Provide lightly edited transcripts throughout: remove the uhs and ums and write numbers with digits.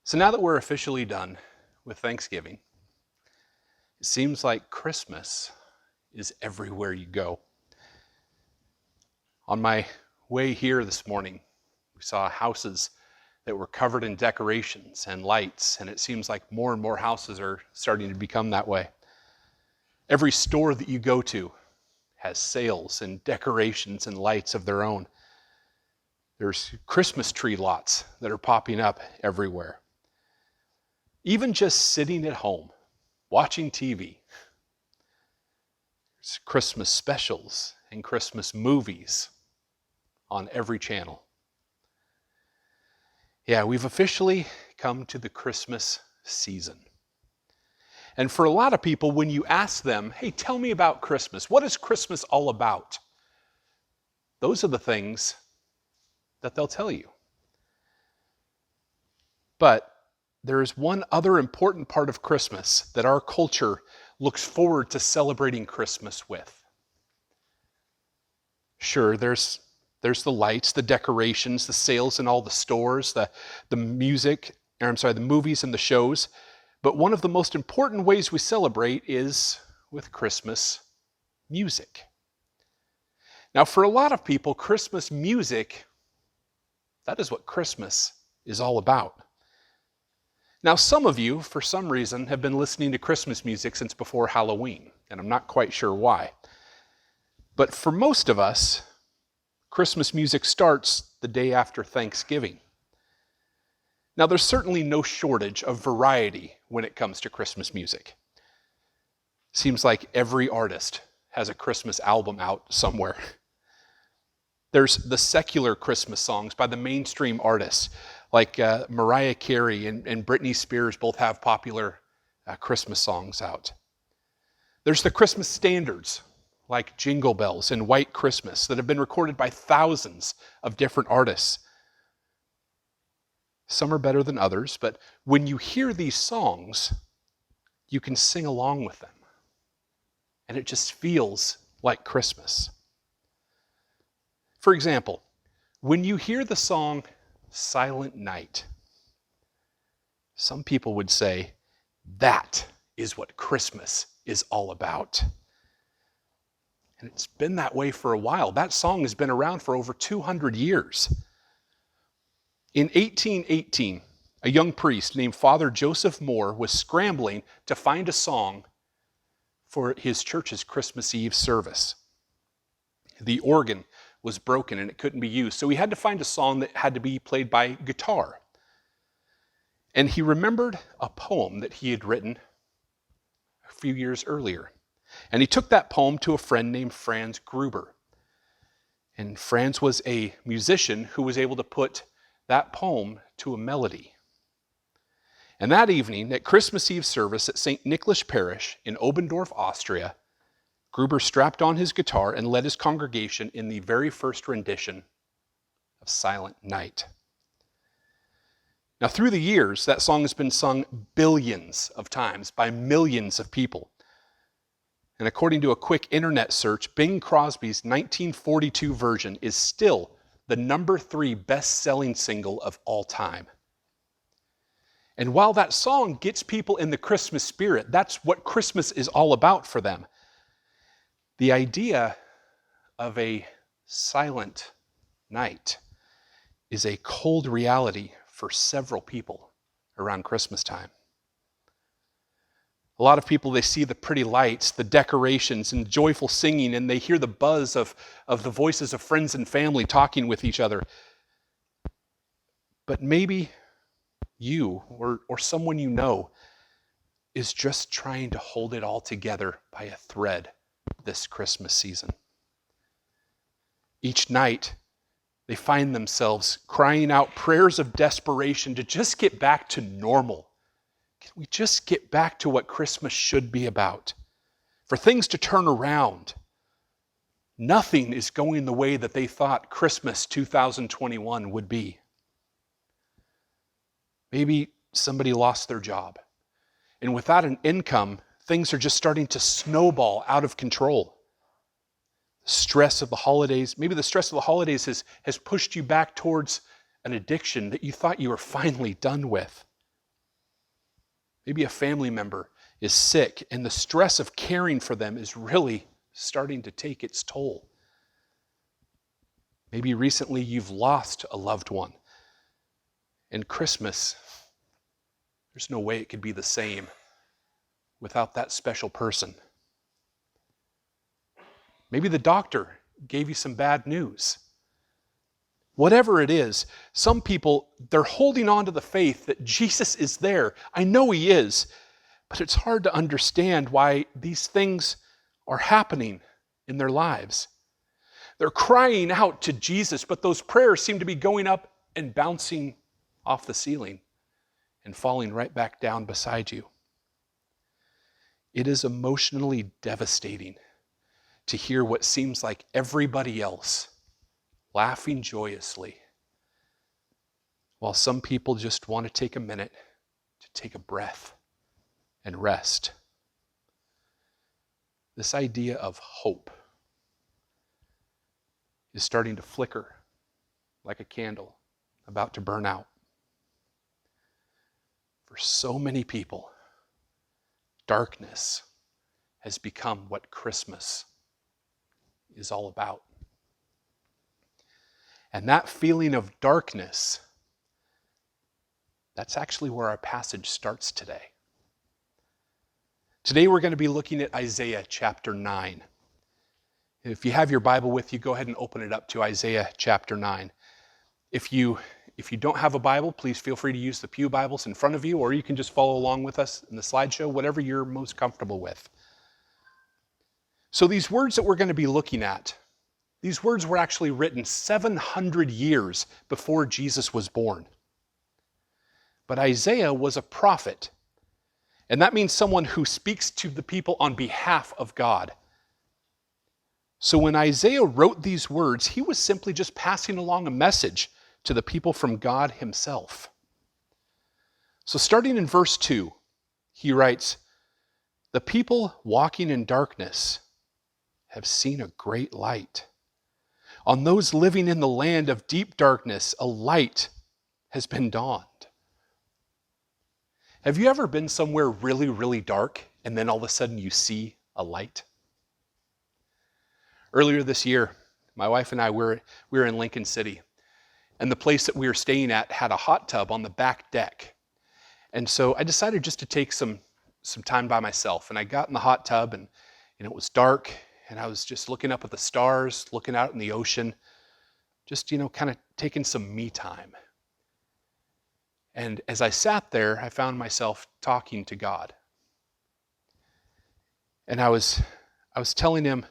So now that we're officially done with Thanksgiving, it seems like Christmas is everywhere you go. On my way here this morning, we saw houses that were covered in decorations and lights, and it seems like more and more houses are starting to become that way. Every store that you go to has sales and decorations and lights of their own. There's Christmas tree lots that are popping up everywhere. Even just sitting at home, watching TV, there's Christmas specials and Christmas movies on every channel. Yeah, we've officially come to the Christmas season. And for a lot of people, when you ask them, hey, tell me about Christmas, what is Christmas all about? Those are the things that they'll tell you. But there is one other important part of Christmas that our culture looks forward to celebrating Christmas with. Sure, there's the lights, the decorations, the sales in all the stores, the movies and the shows. But one of the most important ways we celebrate is with Christmas music. Now, for a lot of people, Christmas music, that is what Christmas is all about. Now, some of you, for some reason, have been listening to Christmas music since before Halloween, and I'm not quite sure why. But for most of us, Christmas music starts the day after Thanksgiving. Now, there's certainly no shortage of variety when it comes to Christmas music. Seems like every artist has a Christmas album out somewhere. There's the secular Christmas songs by the mainstream artists, like Mariah Carey and Britney Spears both have popular Christmas songs out. There's the Christmas standards, like Jingle Bells and White Christmas, that have been recorded by thousands of different artists. Some are better than others, but when you hear these songs, you can sing along with them. And it just feels like Christmas. For example, when you hear the song Silent Night, some people would say, that is what Christmas is all about. And it's been that way for a while. That song has been around for over 200 years. In 1818, a young priest named Father Joseph Moore was scrambling to find a song for his church's Christmas Eve service. The organ was broken and it couldn't be used, so he had to find a song that had to be played by guitar. And he remembered a poem that he had written a few years earlier. And he took that poem to a friend named Franz Gruber. And Franz was a musician who was able to put that poem to a melody. And that evening, at Christmas Eve service at St. Nicholas Parish in Obendorf, Austria, Gruber strapped on his guitar and led his congregation in the very first rendition of Silent Night. Now, through the years, that song has been sung billions of times by millions of people. And according to a quick internet search, Bing Crosby's 1942 version is still the number 3 best-selling single of all time. And while that song gets people in the Christmas spirit, that's what Christmas is all about for them. The idea of a silent night is a cold reality for several people around Christmas time. A lot of people, they see the pretty lights, the decorations, and joyful singing, and they hear the buzz of the voices of friends and family talking with each other. But maybe you or someone you know is just trying to hold it all together by a thread this Christmas season. Each night, they find themselves crying out prayers of desperation to just get back to normal. Can we just get back to what Christmas should be about? For things to turn around. Nothing is going the way that they thought Christmas 2021 would be. Maybe somebody lost their job. And without an income, things are just starting to snowball out of control. The stress of the holidays, maybe the stress of the holidays has pushed you back towards an addiction that you thought you were finally done with. Maybe a family member is sick and the stress of caring for them is really starting to take its toll. Maybe recently you've lost a loved one. And Christmas, there's no way it could be the same without that special person. Maybe the doctor gave you some bad news. Whatever it is, some people, they're holding on to the faith that Jesus is there. I know he is, but it's hard to understand why these things are happening in their lives. They're crying out to Jesus, but those prayers seem to be going up and bouncing off the ceiling and falling right back down beside you. It is emotionally devastating to hear what seems like everybody else laughing joyously, while some people just want to take a minute to take a breath and rest. This idea of hope is starting to flicker like a candle about to burn out. For so many people, darkness has become what Christmas is all about. And that feeling of darkness, that's actually where our passage starts today. Today we're going to be looking at Isaiah chapter 9. If you have your Bible with you, go ahead and open it up to Isaiah chapter 9. If you don't have a Bible, please feel free to use the pew Bibles in front of you, or you can just follow along with us in the slideshow, whatever you're most comfortable with. So these words that we're going to be looking at, these words were actually written 700 years before Jesus was born. But Isaiah was a prophet, and that means someone who speaks to the people on behalf of God. So when Isaiah wrote these words, he was simply just passing along a message to the people from God himself. So starting in verse 2, he writes, "The people walking in darkness have seen a great light. On those living in the land of deep darkness, a light has been dawned." Have you ever been somewhere really, really dark and then all of a sudden you see a light? Earlier this year, my wife and I we were in Lincoln City, and the place that we were staying at had a hot tub on the back deck. And so I decided just to take some time by myself, and I got in the hot tub, and it was dark, and I was just looking up at the stars, looking out in the ocean, just kind of taking some me time. And as I sat there, I found myself talking to God. And I was telling him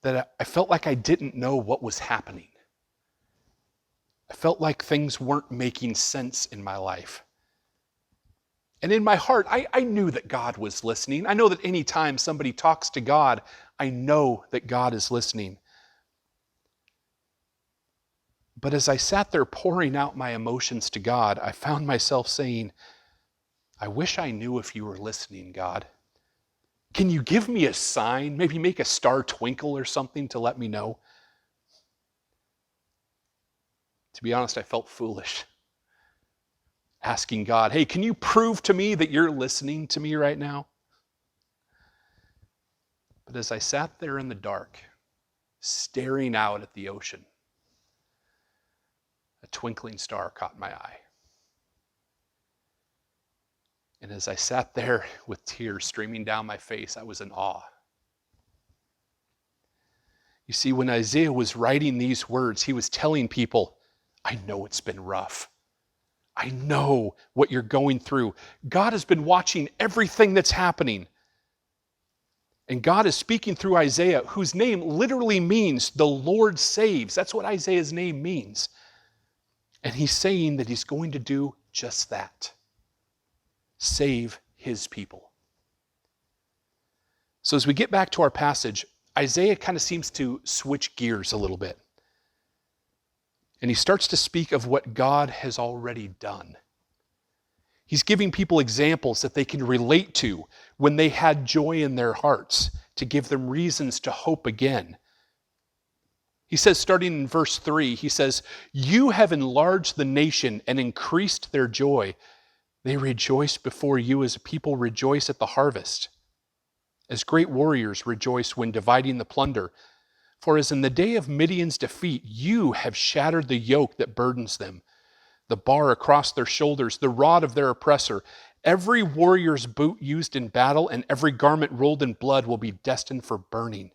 that I felt like I didn't know what was happening. I felt like things weren't making sense in my life. And in my heart, I knew that God was listening. I know that any time somebody talks to God, I know that God is listening. But as I sat there pouring out my emotions to God, I found myself saying, "I wish I knew if you were listening, God. Can you give me a sign? Maybe make a star twinkle or something to let me know?" To be honest, I felt foolish, asking God, "Hey, can you prove to me that you're listening to me right now?" But as I sat there in the dark, staring out at the ocean, a twinkling star caught my eye. And as I sat there with tears streaming down my face, I was in awe. You see, when Isaiah was writing these words, he was telling people, I know it's been rough. I know what you're going through. God has been watching everything that's happening. And God is speaking through Isaiah, whose name literally means the Lord saves. That's what Isaiah's name means. And he's saying that he's going to do just that. Save his people. So as we get back to our passage, Isaiah kind of seems to switch gears a little bit. And he starts to speak of what God has already done. He's giving people examples that they can relate to when they had joy in their hearts, to give them reasons to hope again. He says, starting in verse 3, he says, "You have enlarged the nation and increased their joy. They rejoice before you as people rejoice at the harvest, as great warriors rejoice when dividing the plunder. For as in the day of Midian's defeat, you have shattered the yoke that burdens them, the bar across their shoulders, the rod of their oppressor. Every warrior's boot used in battle and every garment rolled in blood will be destined for burning,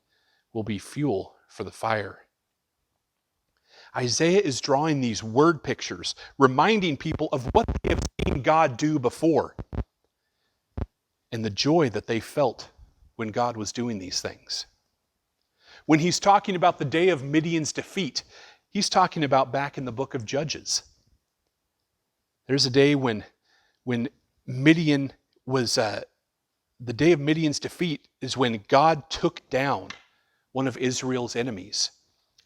will be fuel for the fire. Isaiah is drawing these word pictures, reminding people of what they have seen God do before and the joy that they felt when God was doing these things. When he's talking about the day of Midian's defeat, he's talking about back in the book of Judges. There's a day when Midian was, the day of Midian's defeat is when God took down one of Israel's enemies.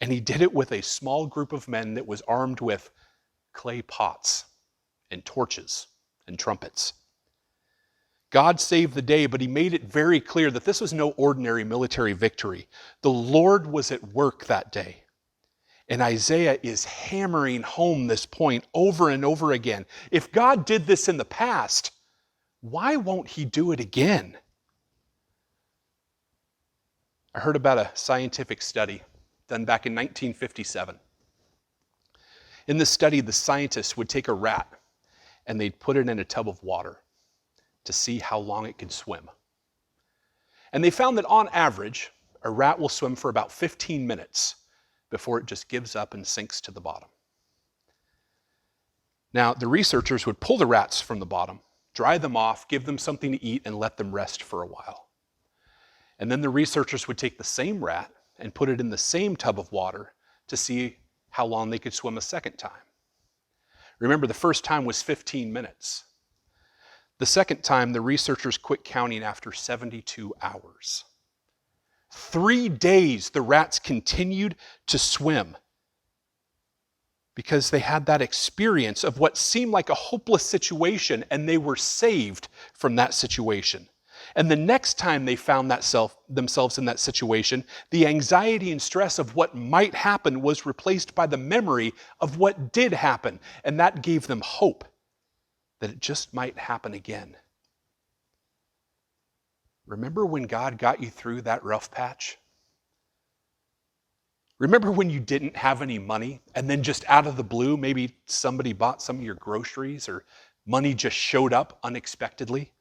And he did it with a small group of men that was armed with clay pots and torches and trumpets. God saved the day, but he made it very clear that this was no ordinary military victory. The Lord was at work that day. And Isaiah is hammering home this point over and over again. If God did this in the past, why won't he do it again? I heard about a scientific study done back in 1957. In this study, the scientists would take a rat and they'd put it in a tub of water to see how long it could swim. And they found that on average, a rat will swim for about 15 minutes before it just gives up and sinks to the bottom. Now, the researchers would pull the rats from the bottom, dry them off, give them something to eat, and let them rest for a while. And then the researchers would take the same rat and put it in the same tub of water to see how long they could swim a second time. Remember, the first time was 15 minutes. The second time, the researchers quit counting after 72 hours. 3 days, the rats continued to swim because they had that experience of what seemed like a hopeless situation, and they were saved from that situation. And the next time they found themselves in that situation, the anxiety and stress of what might happen was replaced by the memory of what did happen. And that gave them hope that it just might happen again. Remember when God got you through that rough patch? Remember when you didn't have any money and then just out of the blue, maybe somebody bought some of your groceries or money just showed up unexpectedly?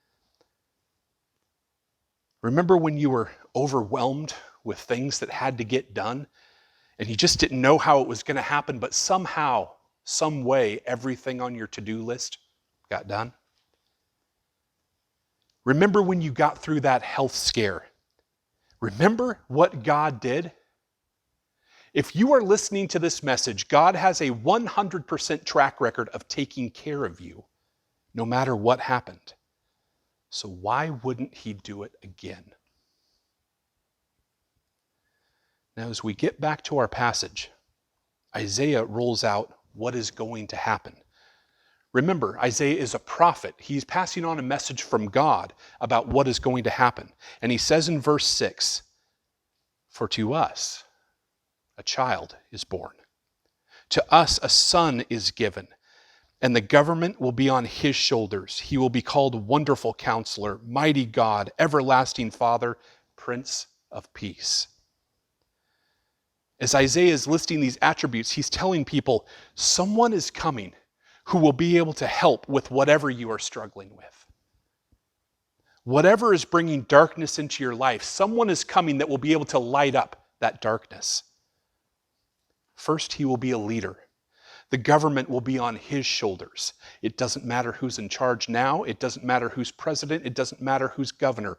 Remember when you were overwhelmed with things that had to get done and you just didn't know how it was going to happen, but somehow, some way, everything on your to-do list got done? Remember when you got through that health scare? Remember what God did? If you are listening to this message, God has a 100% track record of taking care of you, no matter what happened. So why wouldn't he do it again? Now, as we get back to our passage, Isaiah rolls out what is going to happen. Remember, Isaiah is a prophet. He's passing on a message from God about what is going to happen. And he says in verse 6, "For to us a child is born. To us a son is given. And the government will be on his shoulders. He will be called Wonderful Counselor, Mighty God, Everlasting Father, Prince of Peace." As Isaiah is listing these attributes, he's telling people someone is coming who will be able to help with whatever you are struggling with. Whatever is bringing darkness into your life, someone is coming that will be able to light up that darkness. First, he will be a leader. The government will be on his shoulders. It doesn't matter who's in charge now. It doesn't matter who's president. It doesn't matter who's governor.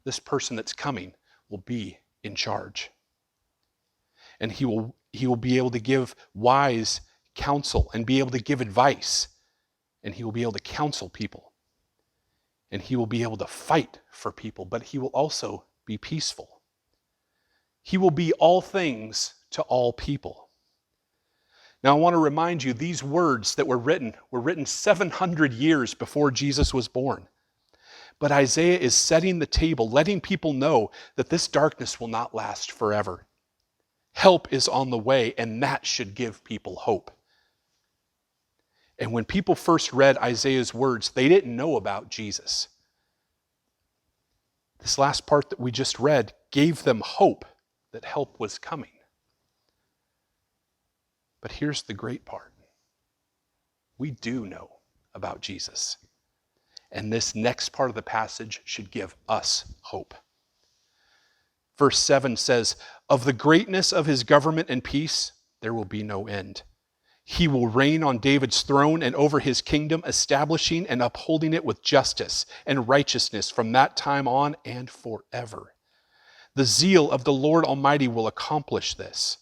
This person that's coming will be in charge. And he will be able to give wise counsel and be able to give advice. And he will be able to counsel people. And he will be able to fight for people, but he will also be peaceful. He will be all things to all people. Now, I want to remind you, these words that were written 700 years before Jesus was born. But Isaiah is setting the table, letting people know that this darkness will not last forever. Help is on the way, and that should give people hope. And when people first read Isaiah's words, they didn't know about Jesus. This last part that we just read gave them hope that help was coming. But here's the great part. We do know about Jesus. And this next part of the passage should give us hope. Verse 7 says, "Of the greatness of his government and peace, there will be no end. He will reign on David's throne and over his kingdom, establishing and upholding it with justice and righteousness from that time on and forever. The zeal of the Lord Almighty will accomplish this."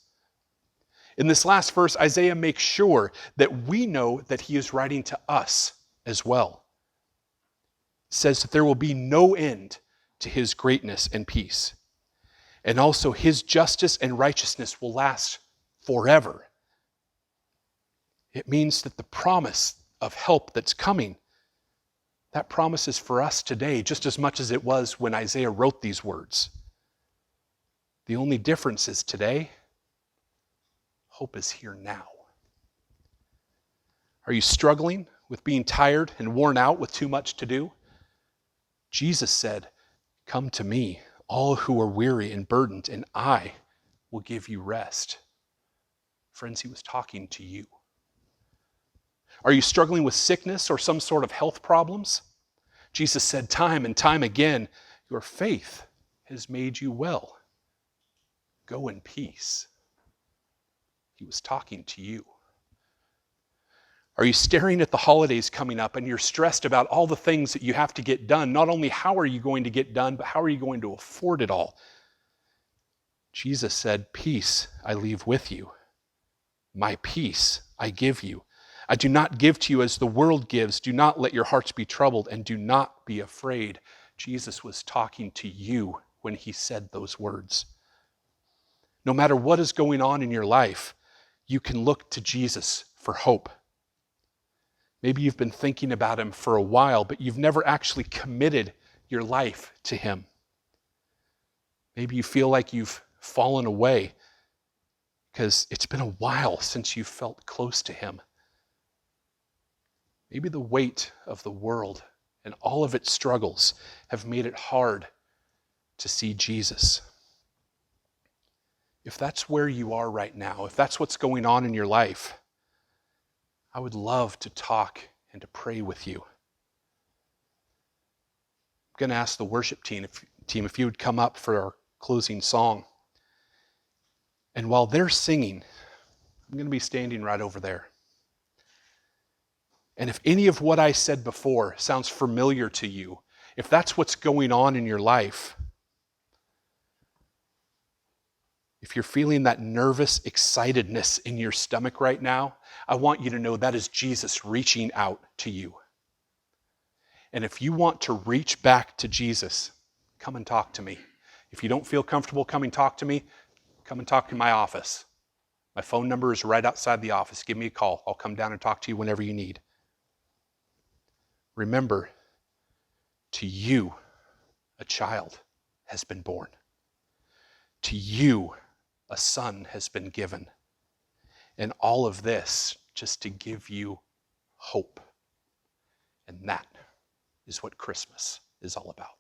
In this last verse, Isaiah makes sure that we know that he is writing to us as well. It says that there will be no end to his greatness and peace. And also his justice and righteousness will last forever. It means that the promise of help that's coming, that promise is for us today just as much as it was when Isaiah wrote these words. The only difference is today, hope is here now. Are you struggling with being tired and worn out with too much to do? Jesus said, "Come to me, all who are weary and burdened, and I will give you rest." Friends, he was talking to you. Are you struggling with sickness or some sort of health problems? Jesus said time and time again, "Your faith has made you well. Go in peace." He was talking to you. Are you staring at the holidays coming up and you're stressed about all the things that you have to get done? Not only how are you going to get done, but how are you going to afford it all? Jesus said, "Peace I leave with you. My peace I give you. I do not give to you as the world gives. Do not let your hearts be troubled and do not be afraid." Jesus was talking to you when he said those words. No matter what is going on in your life, you can look to Jesus for hope. Maybe you've been thinking about him for a while, but you've never actually committed your life to him. Maybe you feel like you've fallen away because it's been a while since you felt close to him. Maybe the weight of the world and all of its struggles have made it hard to see Jesus. If that's where you are right now, if that's what's going on in your life, I would love to talk and to pray with you. I'm going to ask the worship team if you would come up for our closing song. And while they're singing, I'm going to be standing right over there. And if any of what I said before sounds familiar to you, if that's what's going on in your life, if you're feeling that nervous excitedness in your stomach right now, I want you to know that is Jesus reaching out to you. And if you want to reach back to Jesus, come and talk to me. If you don't feel comfortable coming talk to me, come and talk to my office. My phone number is right outside the office. Give me a call. I'll come down and talk to you whenever you need. Remember, to you, a child has been born. To you, a son has been given. And all of this just to give you hope. And that is what Christmas is all about.